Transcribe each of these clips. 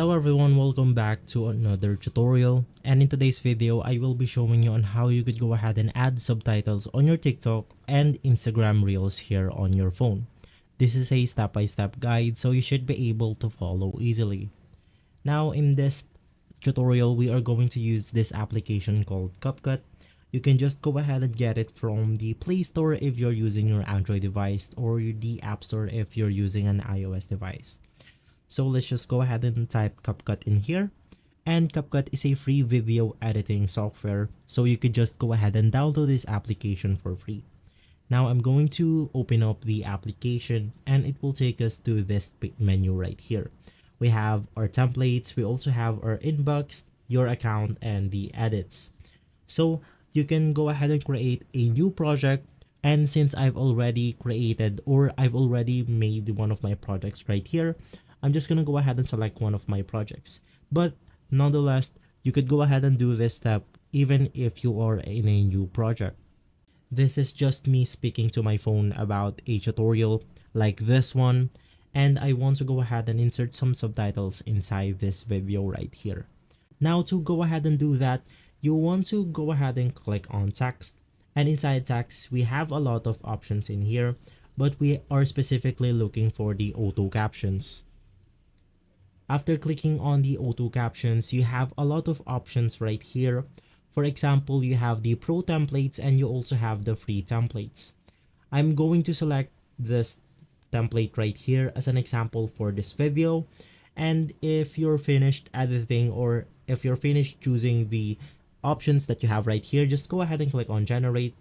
Hello everyone, welcome back to another tutorial, and in today's video I will be showing you on how you could go ahead and add subtitles on your TikTok and Instagram Reels here on your phone. This is a step-by-step guide, so you should be able to follow easily. Now in this tutorial we are going to use this application called CapCut. You can just go ahead and get it from the Play Store if you're using your Android device, or the App Store if you're using an iOS device. So let's just go ahead and type CapCut in here. And CapCut is a free video editing software, so you could just go ahead and download this application for free. Now I'm going to open up the application and it will take us to this menu right here. We have our templates, we also have our inbox, your account, and the edits. So you can go ahead and create a new project, and since I've already created or I've already made one of my projects right here, I'm just gonna go ahead and select one of my projects. But nonetheless, you could go ahead and do this step even if you are in a new project. This is just me speaking to my phone about a tutorial like this one, and I want to go ahead and insert some subtitles inside this video right here. Now to go ahead and do that, you want to go ahead and click on text, and inside text we have a lot of options in here, but we are specifically looking for the auto captions. After clicking on the auto captions, you have a lot of options right here. For example, you have the pro templates and you also have the free templates. I'm going to select this template right here as an example for this video, and if you're finished editing or if you're finished choosing the options that you have right here, just go ahead and click on generate,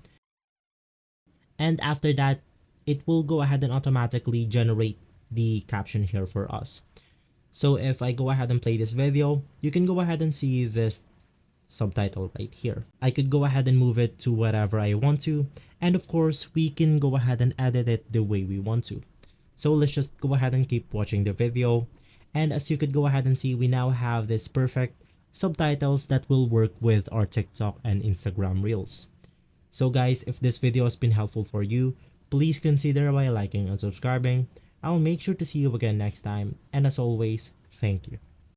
and after that it will go ahead and automatically generate the caption here for us. So if I go ahead and play this video, you can go ahead and see this subtitle right here. I could go ahead and move it to whatever I want to, and of course we can go ahead and edit it the way we want to. So let's just go ahead and keep watching the video, and as you could go ahead and see, we now have this perfect subtitles that will work with our TikTok and Instagram Reels. So guys, if this video has been helpful for you, please consider by liking and subscribing. I'll make sure to see you again next time, and as always, thank you.